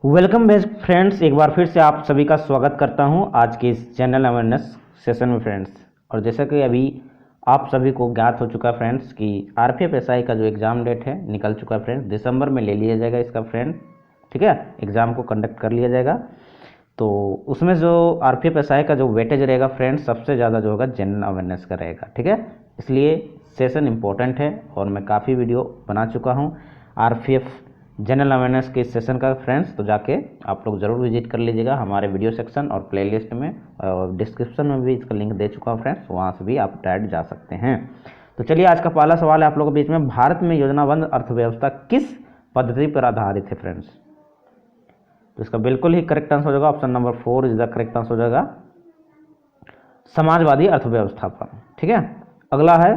Welcome best friends, एक बार फिर से आप सभी का स्वागत करता हूं आज के इस जनरल अवेयरनेस सेशन में फ्रेंड्स। और जैसा कि अभी आप सभी को ज्ञात हो चुका है फ्रेंड्स कि आरपीएफ एसआई का जो एग्ज़ाम डेट है निकल चुका है फ्रेंड्स। दिसंबर में ले लिया जाएगा इसका फ्रेंड, ठीक है, एग्ज़ाम को कंडक्ट कर लिया जाएगा। तो उसमें जो आरपीएफ एसआई का जो वेटेज रहेगा फ्रेंड्स, सबसे ज़्यादा जो होगा जनरल अवेयरनेस का रहेगा, ठीक है। इसलिए सेशन इंपॉर्टेंट है और मैं काफ़ी वीडियो बना चुका हूँ आरपीएफ जनरल अवेयरनेस के इस सेशन का फ्रेंड्स। तो जाके आप लोग ज़रूर विजिट कर लीजिएगा हमारे वीडियो सेक्शन और प्लेलिस्ट में, और डिस्क्रिप्शन में भी इसका लिंक दे चुका हूँ फ्रेंड्स, वहाँ से भी आप डायरेक्ट जा सकते हैं। तो चलिए, आज का पहला सवाल है आप लोगों के बीच में, भारत में योजनाबद्ध अर्थव्यवस्था किस पद्धति पर आधारित है फ्रेंड्स। तो इसका बिल्कुल ही करेक्ट आंसर हो जाएगा option number 4 is the correct answer हो जाएगा, समाजवादी अर्थव्यवस्था पर, ठीक है। अगला है,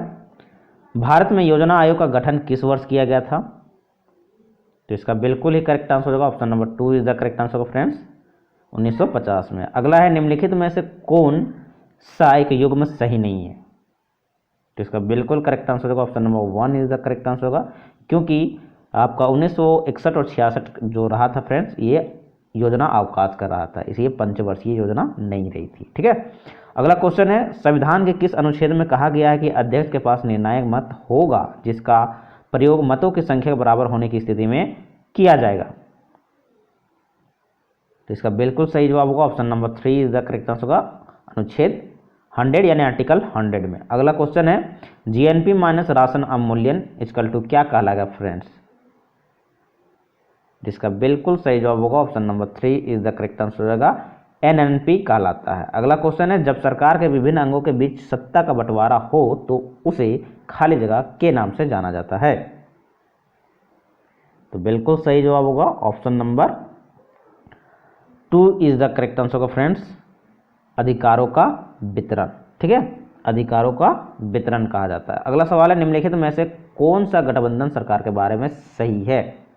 भारत में योजना आयोग का गठन किस वर्ष किया गया था। तो इसका बिल्कुल ही करेक्ट आंसर होगा option number 2 is the correct answer friends, 1950 में। अगला है, निम्नलिखित में से कौन सा एक युग्म सही नहीं है। तो इसका बिल्कुल करेक्ट आंसर होगा option number 1 is the correct answer होगा, क्योंकि आपका 1961 और 66 जो रहा था फ्रेंड्स, ये योजना अवकाश कर रहा था, इसलिए पंचवर्षीय योजना नहीं रही थी, ठीक है। अगला क्वेश्चन है, संविधान के किस अनुच्छेद में कहा गया है कि अध्यक्ष के पास निर्णायक मत होगा जिसका प्रयोग मतों की संख्या के बराबर होने की स्थिति में किया जाएगा। तो इसका बिल्कुल सही जवाब होगा option number 3 is the correct answer होगा, अनुच्छेद 100 यानी आर्टिकल 100 में। अगला क्वेश्चन है, जीएनपी माइनस राशन अवमूल्यन इक्वल टू क्या कहलाएगा फ्रेंड्स। जिसका बिल्कुल सही जवाब होगा option number 3 is the correct answer हो जाएगा, एनएनपी कहलाता है। अगला क्वेश्चन है, जब सरकार के विभिन्न अंगों के बीच सत्ता का बंटवारा हो तो उसे खाली जगह के नाम से जाना जाता है। तो बिल्कुल सही जवाब होगा option number 2 is the correct answer होगा फ्रेंड्स, अधिकारों का वितरण, ठीक है, अधिकारों का वितरण कहा जाता है। अगला सवाल है, निम्नलिखित में से कौन सा गठबंधन सरकार के बारे में सही है।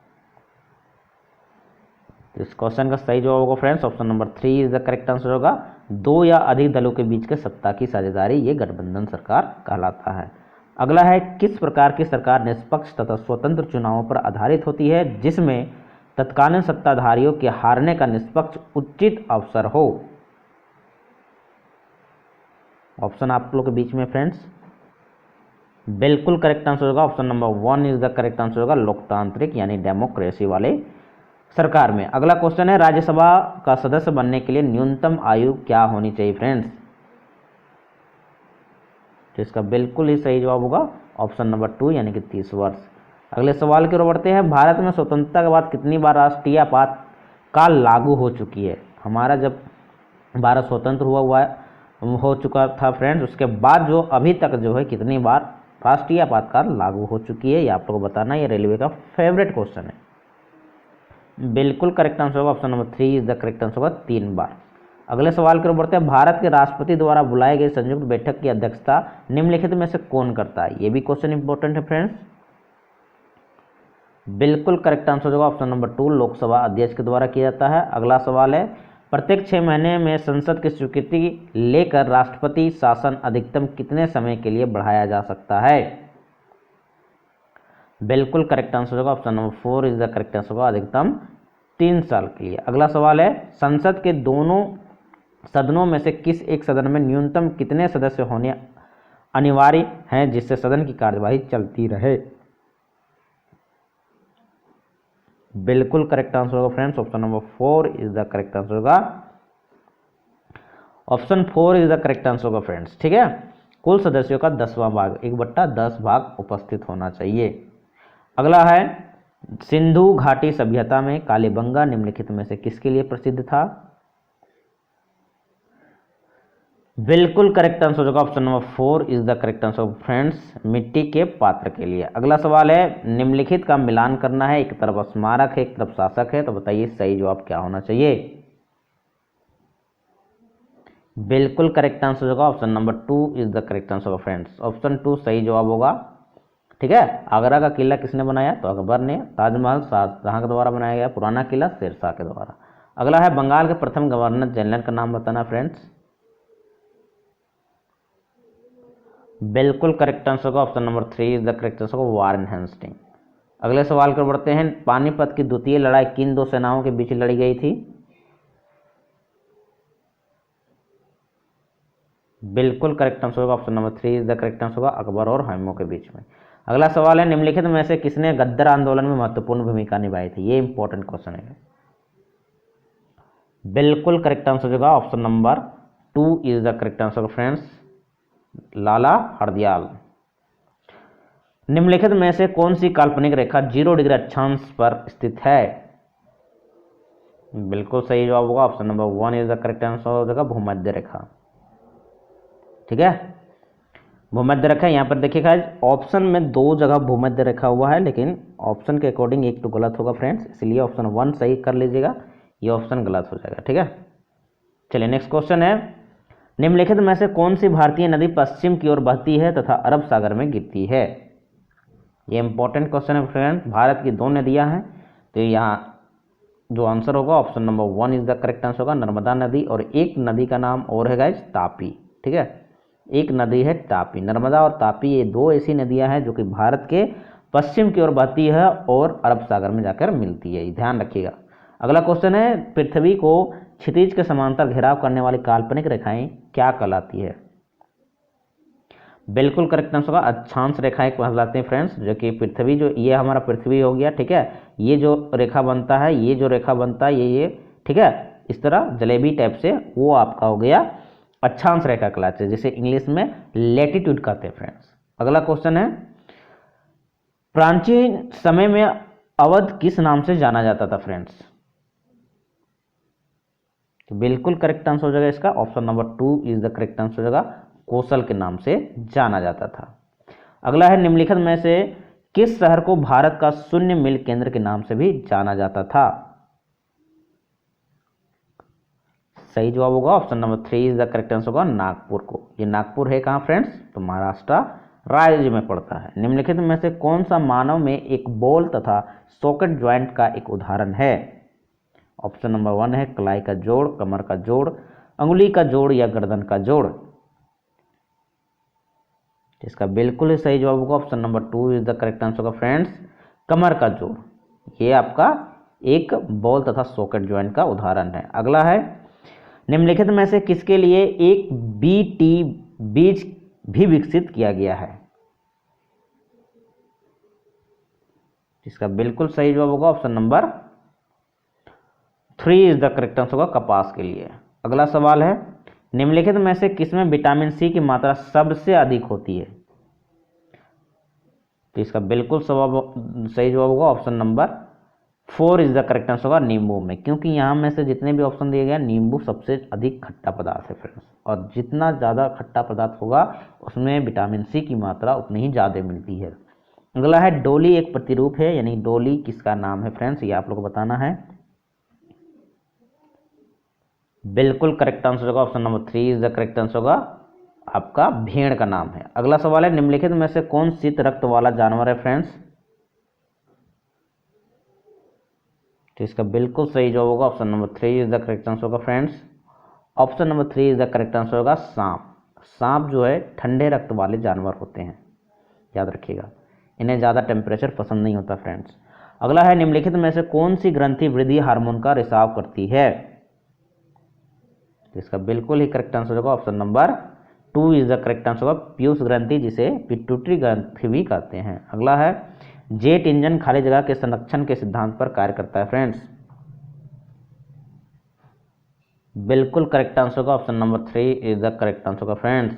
इस क्वेश्चन का सही जवाब होगा friends option number 3 is the correct answer होगा, दो या अधिक दलों के बीच के सत्ता की साझेदारी, ये गठबंधन सरकार कहलाता है। अगला है, किस प्रकार की सरकार निष्पक्ष तथा स्वतंत्र चुनावों पर आधारित होती है जिसमें तत्कालीन सत्ताधारियों के हारने का निष्पक्ष उचित अवसर हो। ऑप्शन आप लोग के बीच में फ्रेंड्स, बिल्कुल करेक्ट आंसर होगा option number 1 is the correct answer होगा, लोकतांत्रिक यानी डेमोक्रेसी वाले सरकार में। अगला क्वेश्चन है, राज्यसभा का सदस्य बनने के लिए न्यूनतम आयु क्या होनी चाहिए फ्रेंड्स। तो इसका बिल्कुल ही सही जवाब होगा ऑप्शन नंबर 2 यानी कि 30 वर्ष। अगले सवाल की ओर बढ़ते हैं, भारत में स्वतंत्रता के बाद कितनी बार राष्ट्रीय आपातकाल लागू हो चुकी है। हमारा जब भारत स्वतंत्र हो चुका था फ्रेंड्स, उसके बाद जो अभी तक जो है कितनी बार राष्ट्रीय आपातकाल लागू हो चुकी है, ये आप लोगों को बताना। ये रेलवे का फेवरेट क्वेश्चन है। बिल्कुल करेक्ट आंसर होगा option number 3 is the correct answer होगा, 3 बार। अगले सवाल की ओर बढ़ते हैं, भारत के राष्ट्रपति द्वारा बुलाए गए संयुक्त बैठक की अध्यक्षता निम्नलिखित में से कौन करता है। ये भी क्वेश्चन इंपॉर्टेंट है फ्रेंड्स। बिल्कुल करेक्ट आंसर होगा ऑप्शन नंबर 2, लोकसभा अध्यक्ष के द्वारा किया जाता है। अगला सवाल है, प्रत्येक 6 महीने में संसद की स्वीकृति लेकर राष्ट्रपति शासन अधिकतम कितने समय के लिए बढ़ाया जा सकता है। बिल्कुल करेक्ट आंसर होगा option number 4 is the correct answer होगा, अधिकतम 3 साल के लिए। अगला सवाल है, संसद के दोनों सदनों में से किस एक सदन में न्यूनतम कितने सदस्य होने अनिवार्य हैं जिससे सदन की कार्यवाही चलती रहे। बिल्कुल करेक्ट आंसर होगा friends option number 4 is the correct answer होगा, option 4 is the correct answer होगा फ्रेंड्स, ठीक है। कुल सदस्यों का 10वां भाग, 1/10 भाग उपस्थित होना चाहिए। अगला है, सिंधु घाटी सभ्यता में कालीबंगा निम्नलिखित में से किसके लिए प्रसिद्ध था। बिल्कुल करेक्ट आंसर होगा option number 4 is the correct answer friends, मिट्टी के पात्र के लिए। अगला सवाल है, निम्नलिखित का मिलान करना है, एक तरफ स्मारक है एक तरफ शासक है, तो बताइए सही जवाब क्या होना चाहिए। बिल्कुल करेक्ट आंसर होगा option number 2 is the correct answer friends, option 2 सही जवाब होगा, ठीक है। आगरा का किला किसने बनाया, तो अकबर ने। ताजमहल शाहजहां के द्वारा बनाया गया। पुराना किला शेरशाह के द्वारा। अगला है, बंगाल के प्रथम गवर्नर जनरल का नाम बताना फ्रेंड्स। बिल्कुल करेक्ट आंसर होगा option number 3 is the correct answer होगा, वारेन हेस्टिंग। अगले सवाल पर बढ़ते हैं। पानीपत की द्वितीय लड़ाई किन दो सेनाओं के बीच लड़ी गई थी? बिल्कुल करेक्ट आंसर होगा option number 3 is the correct answer होगा, अकबर और हुमायूं के बीच में। अगला सवाल है, निम्नलिखित में से किसने गद्दर आंदोलन में महत्वपूर्ण भूमिका निभाई थी? ये इंपॉर्टेंट क्वेश्चन है। बिल्कुल करेक्ट आंसर होगा option number 2 is the correct answer friends, Lala Hardayal. निम्नलिखित में से कौन सी काल्पनिक रेखा 0 डिग्री अक्षांश पर स्थित है? बिल्कुल सही जवाब होगा option number 1 is the correct answer हो जाएगा, भूमध्य रेखा। ठीक है, भूमध्य रेखा। यहाँ पर देखिएगा ऑप्शन में 2 जगह भूमध्य रेखा हुआ है, लेकिन ऑप्शन के अकॉर्डिंग एक तो गलत होगा फ्रेंड्स, इसलिए ऑप्शन 1 सही कर लीजिएगा, ये ऑप्शन गलत हो जाएगा। ठीक है, चलिए नेक्स्ट क्वेश्चन है, निम्नलिखित में से कौन सी भारतीय नदी पश्चिम की ओर बहती है तथा अरब सागर में गिरती है? ये इंपॉर्टेंट क्वेश्चन है फ्रेंड्स। भारत की 2 नदियां हैं, तो यहाँ जो आंसर होगा option number 1 is the correct answer होगा, नर्मदा नदी। और एक नदी का नाम और है गाइस तापी। ठीक है, एक नदी है तापी। नर्मदा और तापी ये 2 ऐसी नदियां हैं जो कि भारत के पश्चिम की ओर बहती है और अरब सागर में जाकर मिलती है, ध्यान रखिएगा। अगला क्वेश्चन है, पृथ्वी को क्षितिज के समांतर घेराव करने वाली काल्पनिक रेखाएं क्या कहलाती है? बिल्कुल करेक्ट आंसर होगा अक्षांश रेखाएं कहलाते हैं फ्रेंड्स, जो कि पृथ्वी जो ये हमारा पृथ्वी हो गया। ठीक है, ये जो रेखा बनता है, ये जो रेखा बनता है, ये ठीक है, इस तरह जलेबी टाइप से, वो आपका हो गया अक्षांश रेखा कहलाते हैं, जिसे इंग्लिश में लैटिट्यूड कहते हैं फ्रेंड्स। अगला क्वेश्चन है, प्राचीन समय में अवध किस नाम से जाना जाता था फ्रेंड्स? तो बिल्कुल करेक्ट आंसर हो जाएगा इसका option number 2 is the correct answer हो जाएगा, कोसल के नाम से जाना जाता था। अगला है, निम्नलिखित में से किस शहर को भारत का शून्य मील केंद्र के नाम से भी जाना जाता था? सही जवाब होगा option number 3 is the correct answer होगा, नागपुर को। ये नागपुर है कहाँ फ्रेंड्स? तो महाराष्ट्र राज्य में पड़ता है। निम्नलिखित में से कौन सा मानव में एक बॉल तथा सॉकेट ज्वाइंट का एक उदाहरण है? ऑप्शन नंबर 1 है कलाई का जोड़, कमर का जोड़, अंगुली का जोड़ या गर्दन का जोड़। इसका बिल्कुल ही सही जवाब होगा option number 2 is the correct answer होगा फ्रेंड्स, कमर का जोड़। ये आपका एक बॉल तथा सॉकेट ज्वाइंट का उदाहरण है। अगला है, निम्नलिखित में से किसके लिए एक बीटी बीज भी विकसित किया गया है? इसका बिल्कुल सही जवाब होगा option number 3 is the correct answer होगा, कपास के लिए। अगला सवाल है, निम्नलिखित में से किसमें विटामिन सी की मात्रा सबसे अधिक होती है? तो इसका बिल्कुल सही जवाब होगा option number 4 is the correct answer होगा, नींबू में। क्योंकि यहाँ में से जितने भी ऑप्शन दिए गए, नींबू सबसे अधिक खट्टा पदार्थ है फ्रेंड्स, और जितना ज़्यादा खट्टा पदार्थ होगा उसमें विटामिन सी की मात्रा उतनी ही ज़्यादा मिलती है। अगला है, डोली एक प्रतिरूप है, यानी डोली किसका नाम है फ्रेंड्स? ये आप लोग को बताना है। बिल्कुल करेक्ट आंसर होगा option number 3 is the correct answer होगा, आपका भेड़ का नाम है। अगला सवाल है, निम्नलिखित में से कौन शीत रक्त वाला जानवर है फ्रेंड्स? तो इसका बिल्कुल सही जवाब होगा option number 3 is the correct answer होगा friends, option number 3 is the correct answer होगा, सांप। सांप जो है ठंडे रक्त वाले जानवर होते हैं, याद रखिएगा, इन्हें ज़्यादा टेम्परेचर पसंद नहीं होता फ्रेंड्स। अगला है, निम्नलिखित में से कौन सी ग्रंथि वृद्धि हार्मोन का रिसाव करती है? तो इसका बिल्कुल ही करेक्ट आंसर होगा option number 2 is the correct answer होगा, पीयूष ग्रंथि, जिसे पिट्यूटरी ग्रंथि भी कहते हैं। अगला है, जेट इंजन खाली जगह के संरक्षण के सिद्धांत पर कार्य करता है फ्रेंड्स। बिल्कुल करेक्ट आंसर होगा option number 3 is the correct answer होगा फ्रेंड्स,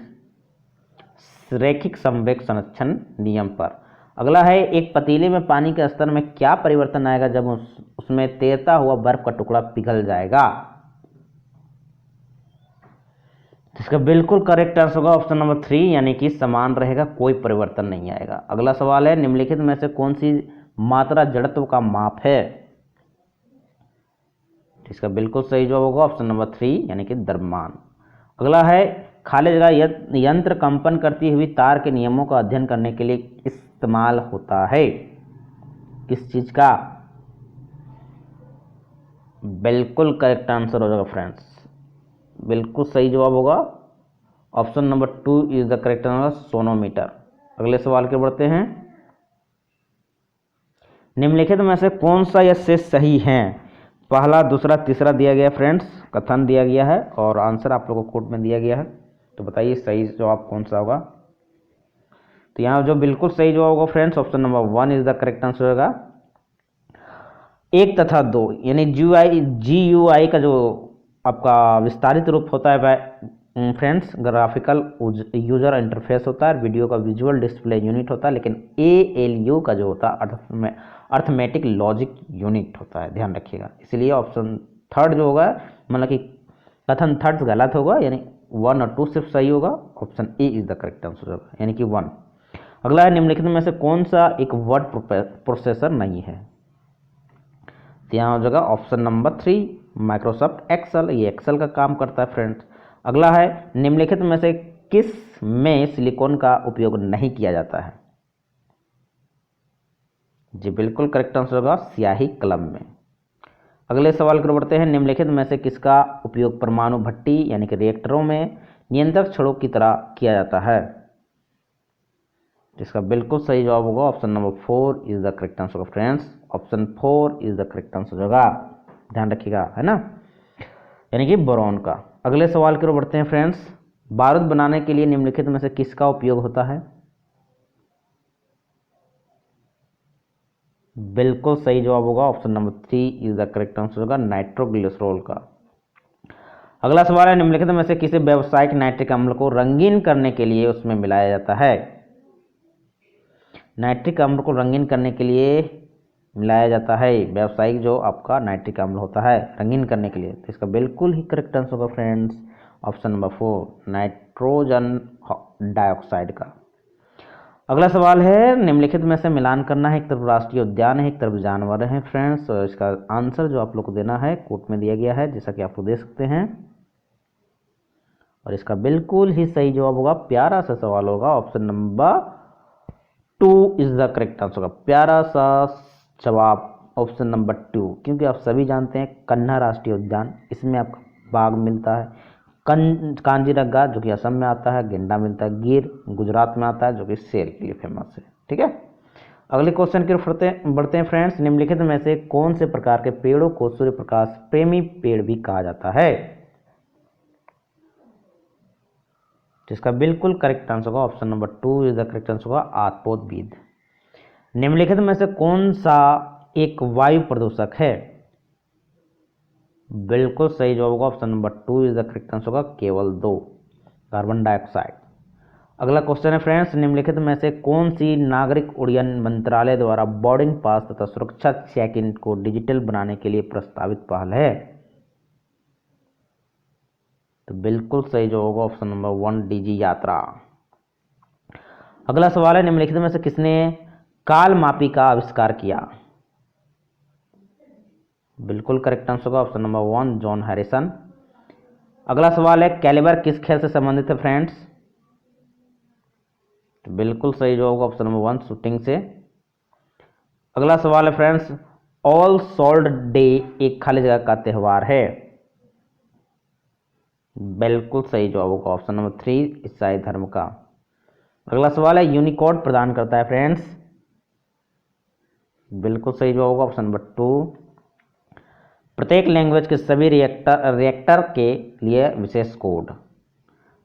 रैखिक संवेग संरक्षण नियम पर। अगला है, एक पतीले में पानी के स्तर में क्या परिवर्तन आएगा जब उसमें तैरता हुआ बर्फ का टुकड़ा पिघल जाएगा? इसका बिल्कुल करेक्ट आंसर होगा ऑप्शन नंबर 3, यानी कि समान रहेगा, कोई परिवर्तन नहीं आएगा। अगला सवाल है, निम्नलिखित में से कौन सी मात्रा जड़त्व का माप है? इसका बिल्कुल सही जवाब होगा ऑप्शन नंबर 3, यानी कि द्रव्यमान। अगला है, खाली जगह यंत्र कंपन करती हुई तार के नियमों का अध्ययन करने के लिए इस्तेमाल होता है, किस चीज का? बिल्कुल करेक्ट आंसर हो जाएगा फ्रेंड्स, बिल्कुल सही जवाब होगा option number 2 is the correct answer, sonometer. अगले सवाल के बढ़ते हैं, निम्नलिखित में से कौन सा यह शेष सही है? पहला, दूसरा, तीसरा दिया गया फ्रेंड्स, कथन दिया गया है और आंसर आप लोगों को कोट में दिया गया है। तो बताइए सही जवाब कौन सा होगा? तो यहाँ जो बिल्कुल सही जवाब होगा friends, option number 1 is the correct answer होगा। 1 तथा 2 यानी GUI का जो आपका विस्तारित रूप होता है फ्रेंड्स, ग्राफिकल यूजर इंटरफेस होता है, वीडियो का विजुअल डिस्प्ले यूनिट होता है, लेकिन ALU का जो होता है अर्थमेटिक लॉजिक यूनिट होता है, ध्यान रखिएगा। इसलिए ऑप्शन थर्ड जो होगा, मतलब कि कथन थर्ड गलत होगा, यानी 1 और 2 सिर्फ सही होगा। Option A is the correct answer होगा, यानी कि 1। अगला है, निम्नलिखित में से कौन सा एक वर्ड प्रोसेसर नहीं है? तो यहाँ हो जाएगा ऑप्शन नंबर 3 माइक्रोसॉफ्ट एक्सेल, ये एक्सेल का काम करता है फ्रेंड्स। अगला है, निम्नलिखित में से किस में सिलिकॉन का उपयोग नहीं किया जाता है? जी बिल्कुल करेक्ट आंसर होगा स्याही कलम में। अगले सवाल की ओर बढ़ते हैं, निम्नलिखित में से किसका उपयोग परमाणु भट्टी यानी कि रिएक्टरों में नियंत्रक छड़ों की तरह किया जाता है? जिसका बिल्कुल सही जवाब होगा option number 4 is the correct answer होगा friends. Option 4 is the correct answer होगा, ध्यान रखिएगा, है ना, यानी कि बोरॉन का। अगले सवाल की ओर बढ़ते हैं फ्रेंड्स, बारूद बनाने के लिए निम्नलिखित में से किसका उपयोग होता है? बिल्कुल सही जवाब होगा option number 3 is the correct answer होगा नाइट्रोग्लिसरॉल का। अगला सवाल है, निम्नलिखित में से किसी व्यावसायिक नाइट्रिक अम्ल को रंगीन करने के लिए उसमें मिलाया जाता है? नाइट्रिक अम्ल को रंगीन करने के लिए मिलाया जाता है, व्यावसायिक जो आपका नाइट्रिक अम्ल होता है रंगीन करने के लिए। तो इसका बिल्कुल ही करेक्ट आंसर होगा friends option number 4 nitrogen dioxide का। अगला सवाल है, निम्नलिखित में से मिलान करना है, एक तरफ राष्ट्रीय उद्यान है, एक तरफ जानवर है फ्रेंड्स, और इसका आंसर जो आप लोग को देना है कोट में दिया गया है, जैसा कि आप लोग देख सकते हैं। और इसका बिल्कुल ही सही जवाब होगा, प्यारा सा सवाल होगा, option number 2 is the correct answer होगा। प्यारा सा जवाब ऑप्शन नंबर 2, क्योंकि आप सभी जानते हैं कन्हा राष्ट्रीय उद्यान, इसमें आपका बाघ मिलता है, कांजीरंगा जो कि असम में आता है, गेंडा मिलता है, गिर गुजरात में आता है जो कि शेर के लिए फेमस है। ठीक है, अगले क्वेश्चन की ओर बढ़ते हैं फ्रेंड्स, निम्नलिखित में से कौन से प्रकार के पेड़ों को सूर्य प्रकाश प्रेमी पेड़ भी कहा जाता है? जिसका बिल्कुल करेक्ट आंसर होगा option number 2 is the correct answer होगा आत्पोद्भिद। निम्नलिखित में से कौन सा एक वायु प्रदूषक है? बिल्कुल सही जवाब होगा option number 2 is the correct answer होगा केवल 2 कार्बन डाइऑक्साइड। अगला क्वेश्चन है फ्रेंड्स, निम्नलिखित में से कौन सी नागरिक उड्डयन मंत्रालय द्वारा बोर्डिंग पास तथा सुरक्षा चेक इन को डिजिटल बनाने के लिए प्रस्तावित पहल है? तो बिल्कुल सही जवाब होगा ऑप्शन नंबर 1 DG यात्रा। अगला सवाल है, निम्नलिखित में से किसने कालमापी का आविष्कार किया? बिल्कुल करेक्ट आंसर होगा ऑप्शन नंबर 1 जॉन हैरिसन। अगला सवाल है, कैलिबर किस खेल से संबंधित है फ्रेंड्स? तो बिल्कुल सही जवाब होगा ऑप्शन नंबर 1 शूटिंग से। अगला सवाल है फ्रेंड्स, ऑल सोल्ड डे एक खाली जगह का त्यौहार है? बिल्कुल सही जवाब होगा ऑप्शन नंबर 3 ईसाई धर्म का। अगला सवाल है, यूनिकोड प्रदान करता है फ्रेंड्स? बिल्कुल सही जवाब होगा ऑप्शन नंबर 2 प्रत्येक लैंग्वेज के सभी रिएक्टर के लिए विशेष कोड।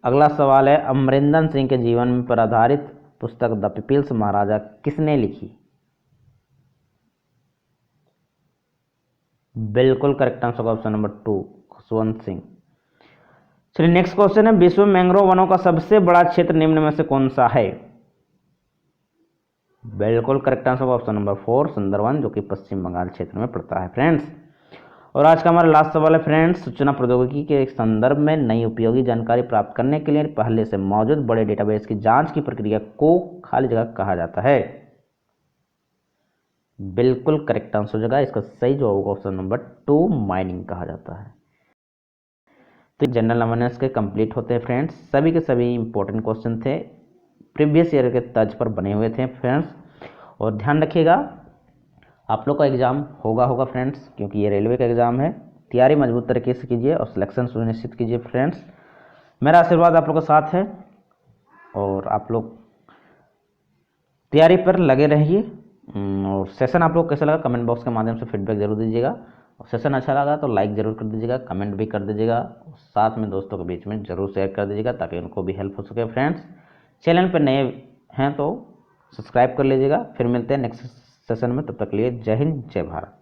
अगला सवाल है, अमरिंदर सिंह के जीवन पर आधारित पुस्तक द पीपल्स महाराजा किसने लिखी? बिल्कुल करेक्ट आंसर होगा ऑप्शन नंबर 2 खुशवंत सिंह। चलिए नेक्स्ट क्वेश्चन है, विश्व में मैंग्रोव वनों का सबसे बड़ा क्षेत्र निम्न में से कौन सा है? बिल्कुल करेक्ट आंसर होगा ऑप्शन नंबर 4 सुंदरवन, जो कि पश्चिम बंगाल क्षेत्र में पड़ता है फ्रेंड्स। और आज का हमारा लास्ट सवाल है फ्रेंड्स, सूचना प्रौद्योगिकी के संदर्भ में नई उपयोगी जानकारी प्राप्त करने के लिए पहले से मौजूद बड़े डेटाबेस की जांच की प्रक्रिया को खाली जगह कहा जाता है? बिल्कुल करेक्ट आंसर हो जाएगा, इसका सही जवाब होगा ऑप्शन नंबर 2 माइनिंग कहा जाता है। तो जनरल अवेयरनेस के कंप्लीट होते हैं फ्रेंड्स, सभी के सभी इंपॉर्टेंट क्वेश्चन थे, प्रीवियस ईयर के तर्ज पर बने हुए थे फ्रेंड्स। और ध्यान रखिएगा आप लोग का एग्ज़ाम होगा फ्रेंड्स, क्योंकि ये रेलवे का एग्ज़ाम है। तैयारी मजबूत तरीके से कीजिए और सिलेक्शन सुनिश्चित कीजिए फ्रेंड्स। मेरा आशीर्वाद आप लोग के साथ है और आप लोग तैयारी पर लगे रहिए और सेशन आप लोग कैसा लगा कमेंट बॉक्स के माध्यम से फीडबैक जरूर दीजिएगा। और सेशन अच्छा लगा तो लाइक ज़रूर कर दीजिएगा, कमेंट भी कर दीजिएगा, साथ में दोस्तों के बीच में ज़रूर शेयर कर दीजिएगा ताकि उनको भी हेल्प हो सके। फ्रेंड्स चैनल पर नए हैं तो सब्सक्राइब कर लीजिएगा। फिर मिलते हैं नेक्स्ट सेशन में, तब तक के लिए जय हिंद जय भारत।